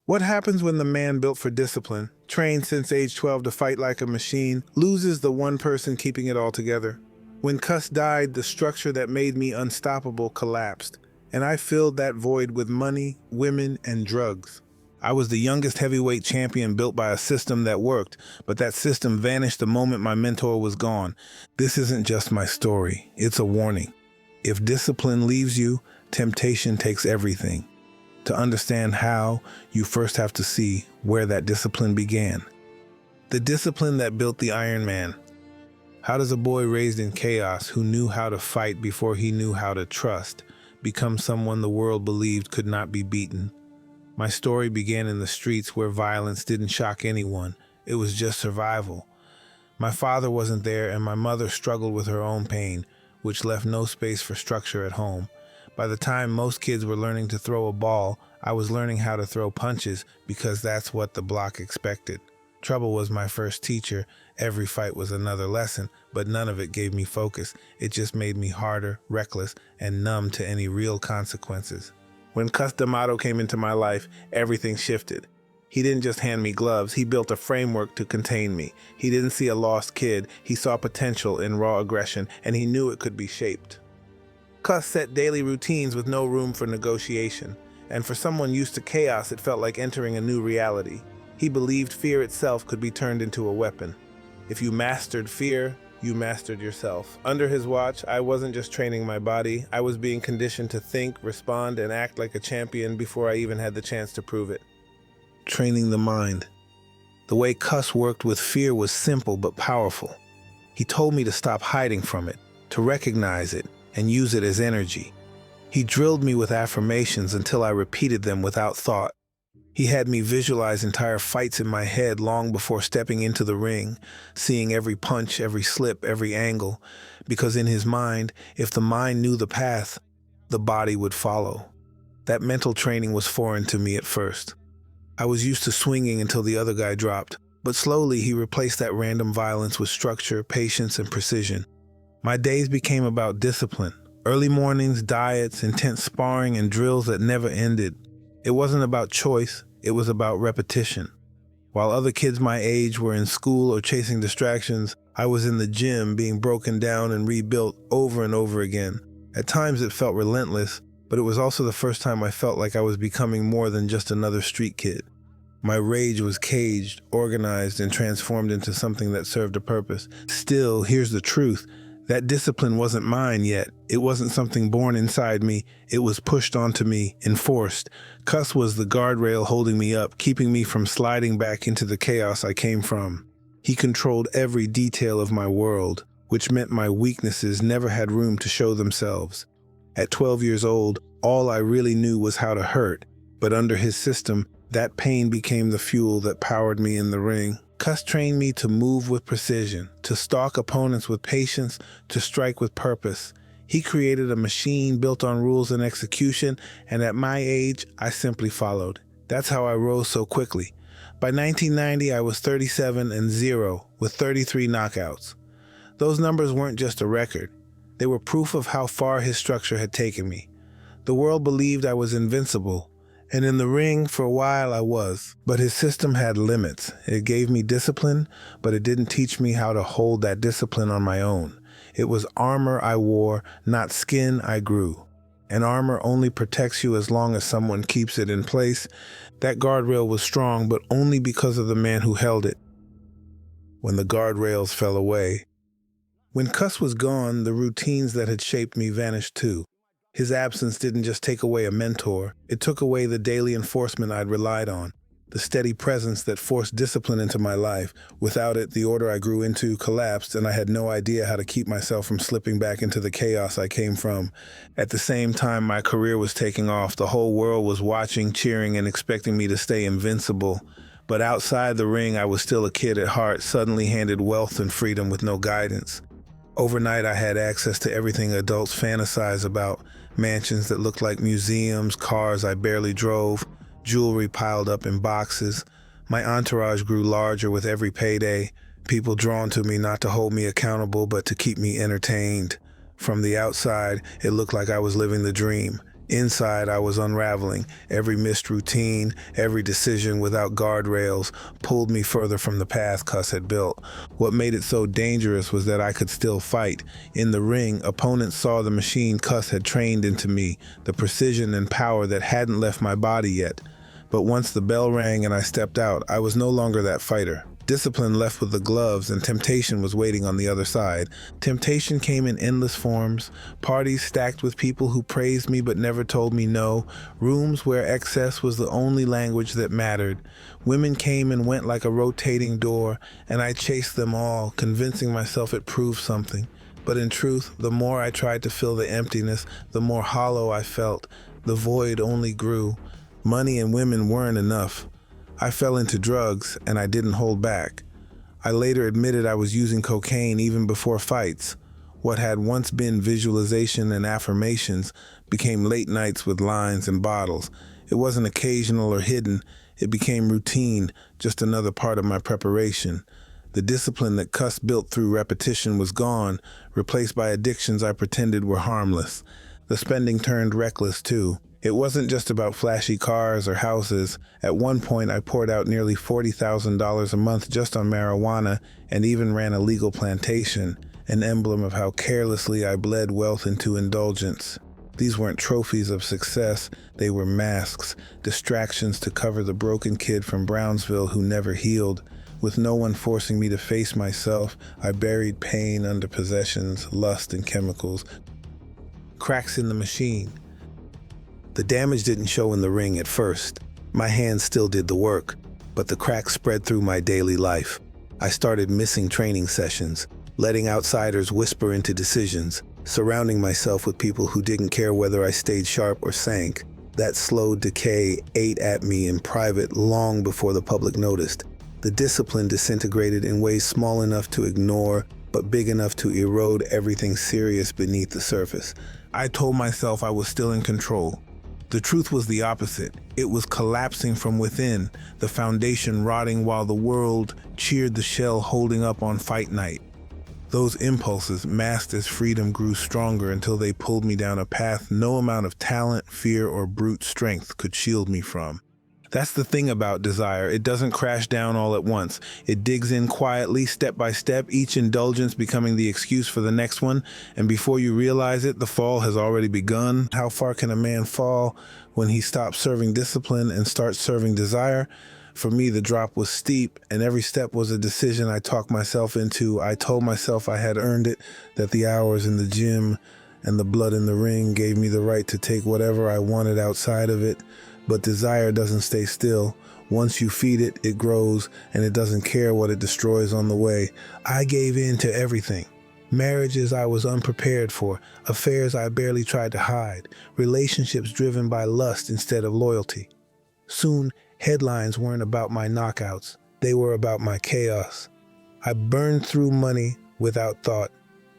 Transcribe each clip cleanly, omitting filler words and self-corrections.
What happens when the man built for discipline, trained since age 12 to fight like a machine, loses the one person keeping it all together? When Cus died, the structure that made me unstoppable collapsed, and I filled that void with money, women, and drugs. I was the youngest heavyweight champion built by a system that worked, but that system vanished the moment my mentor was gone. This isn't just my story, it's a warning. If discipline leaves you, temptation takes everything. To understand how, you first have to see where that discipline began. The discipline that built the Iron Man. How does a boy raised in chaos who knew how to fight before he knew how to trust become someone the world believed could not be beaten? My story began in the streets where violence didn't shock anyone. It was just survival. My father wasn't there and my mother struggled with her own pain, which left no space for structure at home. By the time most kids were learning to throw a ball, I was learning how to throw punches because that's what the block expected. Trouble was my first teacher. Every fight was another lesson, but none of it gave me focus. It just made me harder, reckless, and numb to any real consequences. When Cus D'Amato came into my life, everything shifted. He didn't just hand me gloves, he built a framework to contain me. He didn't see a lost kid, he saw potential in raw aggression, and he knew it could be shaped. Cus set daily routines with no room for negotiation, and for someone used to chaos, it felt like entering a new reality. He believed fear itself could be turned into a weapon. If you mastered fear, you mastered yourself. Under his watch, I wasn't just training my body, I was being conditioned to think, respond, and act like a champion before I even had the chance to prove it. Training the mind. The way Cus worked with fear was simple but powerful. He told me to stop hiding from it, to recognize it, and use it as energy. He drilled me with affirmations until I repeated them without thought. He had me visualize entire fights in my head long before stepping into the ring, seeing every punch, every slip, every angle, because in his mind, if the mind knew the path, the body would follow. That mental training was foreign to me at first. I was used to swinging until the other guy dropped, but slowly he replaced that random violence with structure, patience, and precision. My days became about discipline. Early mornings, diets, intense sparring, and drills that never ended. It wasn't about choice, it was about repetition. While other kids my age were in school or chasing distractions, I was in the gym being broken down and rebuilt over and over again. At times it felt relentless, but it was also the first time I felt like I was becoming more than just another street kid. My rage was caged, organized, and transformed into something that served a purpose. Still, here's the truth. That discipline wasn't mine yet. It wasn't something born inside me. It was pushed onto me, enforced. Cus was the guardrail holding me up, keeping me from sliding back into the chaos I came from. He controlled every detail of my world, which meant my weaknesses never had room to show themselves. At 12 years old, all I really knew was how to hurt, but under his system, that pain became the fuel that powered me in the ring. Cus trained me to move with precision, to stalk opponents with patience, to strike with purpose. He created a machine built on rules and execution, and at my age, I simply followed. That's how I rose so quickly. By 1990, I was 37-0 with 33 knockouts. Those numbers weren't just a record. They were proof of how far his structure had taken me. The world believed I was invincible, and in the ring, for a while I was. But his system had limits. It gave me discipline, but it didn't teach me how to hold that discipline on my own. It was armor I wore, not skin I grew. And armor only protects you as long as someone keeps it in place. That guardrail was strong, but only because of the man who held it. When the guardrails fell away. When Cus was gone, the routines that had shaped me vanished too. His absence didn't just take away a mentor, it took away the daily enforcement I'd relied on, the steady presence that forced discipline into my life. Without it, the order I grew into collapsed, and I had no idea how to keep myself from slipping back into the chaos I came from. At the same time my career was taking off, the whole world was watching, cheering, and expecting me to stay invincible. But outside the ring, I was still a kid at heart, suddenly handed wealth and freedom with no guidance. Overnight, I had access to everything adults fantasize about. Mansions that looked like museums, cars I barely drove, jewelry piled up in boxes. My entourage grew larger with every payday, people drawn to me not to hold me accountable but to keep me entertained. From the outside, it looked like I was living the dream. Inside, I was unraveling. Every missed routine, every decision without guardrails pulled me further from the path Cus had built. What made it so dangerous was that I could still fight. In the ring, opponents saw the machine Cus had trained into me, the precision and power that hadn't left my body yet. But once the bell rang and I stepped out, I was no longer that fighter. Discipline left with the gloves, and temptation was waiting on the other side. Temptation came in endless forms, parties stacked with people who praised me but never told me no, rooms where excess was the only language that mattered. Women came and went like a rotating door, and I chased them all, convincing myself it proved something. But in truth, the more I tried to fill the emptiness, the more hollow I felt. The void only grew. Money and women weren't enough. I fell into drugs, and I didn't hold back. I later admitted I was using cocaine even before fights. What had once been visualization and affirmations became late nights with lines and bottles. It wasn't occasional or hidden. It became routine, just another part of my preparation. The discipline that Cus built through repetition was gone, replaced by addictions I pretended were harmless. The spending turned reckless, too. It wasn't just about flashy cars or houses. At one point, I poured out nearly $40,000 a month just on marijuana and even ran a legal plantation, an emblem of how carelessly I bled wealth into indulgence. These weren't trophies of success, they were masks, distractions to cover the broken kid from Brownsville who never healed. With no one forcing me to face myself, I buried pain under possessions, lust, and chemicals. Cracks in the machine. The damage didn't show in the ring at first. My hands still did the work, but the cracks spread through my daily life. I started missing training sessions, letting outsiders whisper into decisions, surrounding myself with people who didn't care whether I stayed sharp or sank. That slow decay ate at me in private long before the public noticed. The discipline disintegrated in ways small enough to ignore, but big enough to erode everything serious beneath the surface. I told myself I was still in control. The truth was the opposite. It was collapsing from within, the foundation rotting while the world cheered the shell holding up on fight night. Those impulses, masked as freedom, grew stronger until they pulled me down a path no amount of talent, fear, or brute strength could shield me from. That's the thing about desire. It doesn't crash down all at once. It digs in quietly, step by step, each indulgence becoming the excuse for the next one. And before you realize it, the fall has already begun. How far can a man fall when he stops serving discipline and starts serving desire? For me, the drop was steep, and every step was a decision I talked myself into. I told myself I had earned it, that the hours in the gym and the blood in the ring gave me the right to take whatever I wanted outside of it. But desire doesn't stay still. Once you feed it, it grows, and it doesn't care what it destroys on the way. I gave in to everything. Marriages I was unprepared for, affairs I barely tried to hide, relationships driven by lust instead of loyalty. Soon, headlines weren't about my knockouts. They were about my chaos. I burned through money without thought.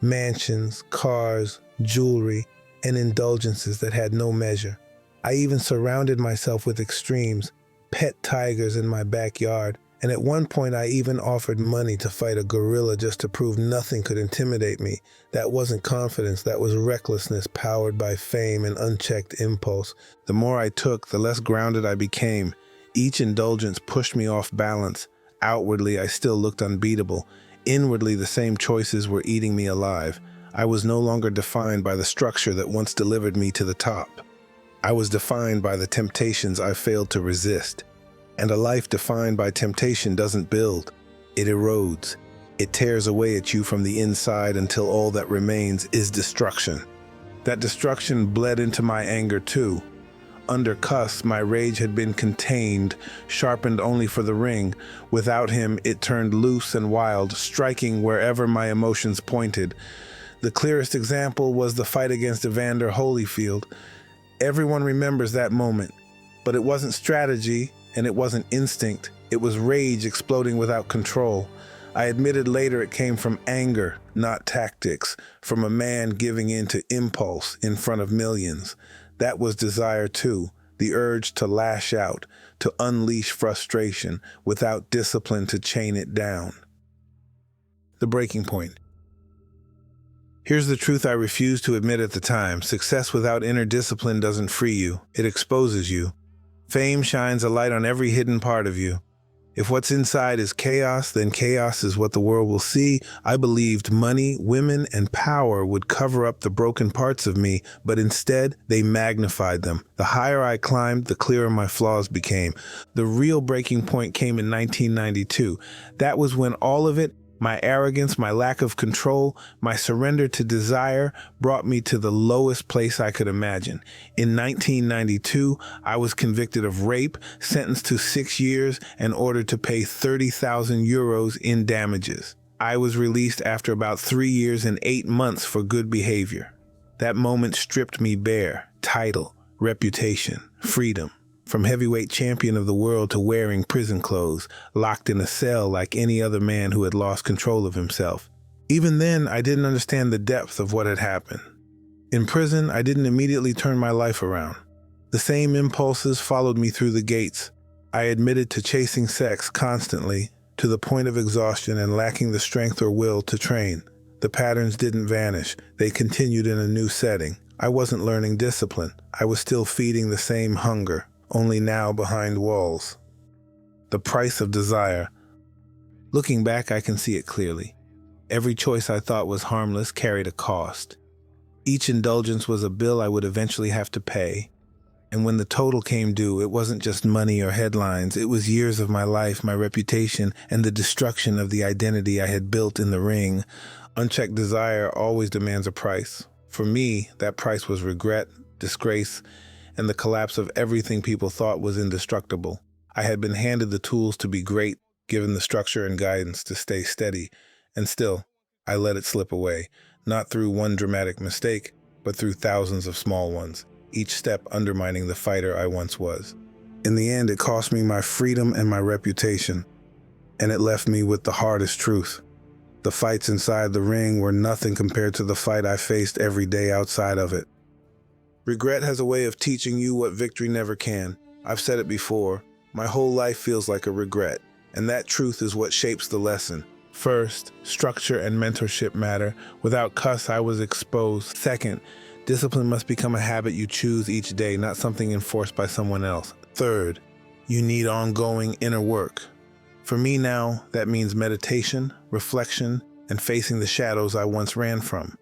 Mansions, cars, jewelry, and indulgences that had no measure. I even surrounded myself with extremes, pet tigers in my backyard, and at one point I even offered money to fight a gorilla just to prove nothing could intimidate me. That wasn't confidence, that was recklessness powered by fame and unchecked impulse. The more I took, the less grounded I became. Each indulgence pushed me off balance. Outwardly, I still looked unbeatable. Inwardly, the same choices were eating me alive. I was no longer defined by the structure that once delivered me to the top. I was defined by the temptations I failed to resist. And a life defined by temptation doesn't build. It erodes. It tears away at you from the inside until all that remains is destruction. That destruction bled into my anger too. Under Cus, my rage had been contained, sharpened only for the ring. Without him, it turned loose and wild, striking wherever my emotions pointed. The clearest example was the fight against Evander Holyfield. Everyone remembers that moment, but it wasn't strategy and it wasn't instinct. It was rage exploding without control. I admitted later it came from anger, not tactics, from a man giving in to impulse in front of millions. That was desire too, the urge to lash out, to unleash frustration without discipline to chain it down. The breaking point. Here's the truth I refused to admit at the time. Success without inner discipline doesn't free you, it exposes you. Fame shines a light on every hidden part of you. If what's inside is chaos, then chaos is what the world will see. I believed money, women, and power would cover up the broken parts of me, but instead, they magnified them. The higher I climbed, the clearer my flaws became. The real breaking point came in 1992. That was when all of it, my arrogance, my lack of control, my surrender to desire, brought me to the lowest place I could imagine. In 1992, I was convicted of rape, sentenced to 6 years, and ordered to pay 30,000 euros in damages. I was released after about 3 years and 8 months for good behavior. That moment stripped me bare. Title, reputation, freedom. From heavyweight champion of the world to wearing prison clothes, locked in a cell like any other man who had lost control of himself. Even then, I didn't understand the depth of what had happened. In prison, I didn't immediately turn my life around. The same impulses followed me through the gates. I admitted to chasing sex constantly, to the point of exhaustion and lacking the strength or will to train. The patterns didn't vanish. They continued in a new setting. I wasn't learning discipline. I was still feeding the same hunger, only now behind walls. The price of desire. Looking back, I can see it clearly. Every choice I thought was harmless carried a cost. Each indulgence was a bill I would eventually have to pay. And when the total came due, it wasn't just money or headlines. It was years of my life, my reputation, and the destruction of the identity I had built in the ring. Unchecked desire always demands a price. For me, that price was regret, disgrace, and the collapse of everything people thought was indestructible. I had been handed the tools to be great, given the structure and guidance to stay steady, and still, I let it slip away, not through one dramatic mistake, but through thousands of small ones, each step undermining the fighter I once was. In the end, it cost me my freedom and my reputation, and it left me with the hardest truth. The fights inside the ring were nothing compared to the fight I faced every day outside of it. Regret has a way of teaching you what victory never can. I've said it before, my whole life feels like a regret, and that truth is what shapes the lesson. First, structure and mentorship matter. Without Cus, I was exposed. Second, discipline must become a habit you choose each day, not something enforced by someone else. Third, you need ongoing inner work. For me now, that means meditation, reflection, and facing the shadows I once ran from.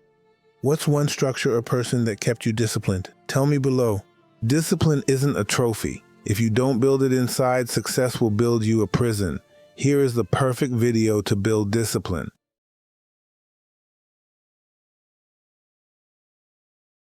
What's one structure or person that kept you disciplined? Tell me below. Discipline isn't a trophy. If you don't build it inside, success will build you a prison. Here is the perfect video to build discipline.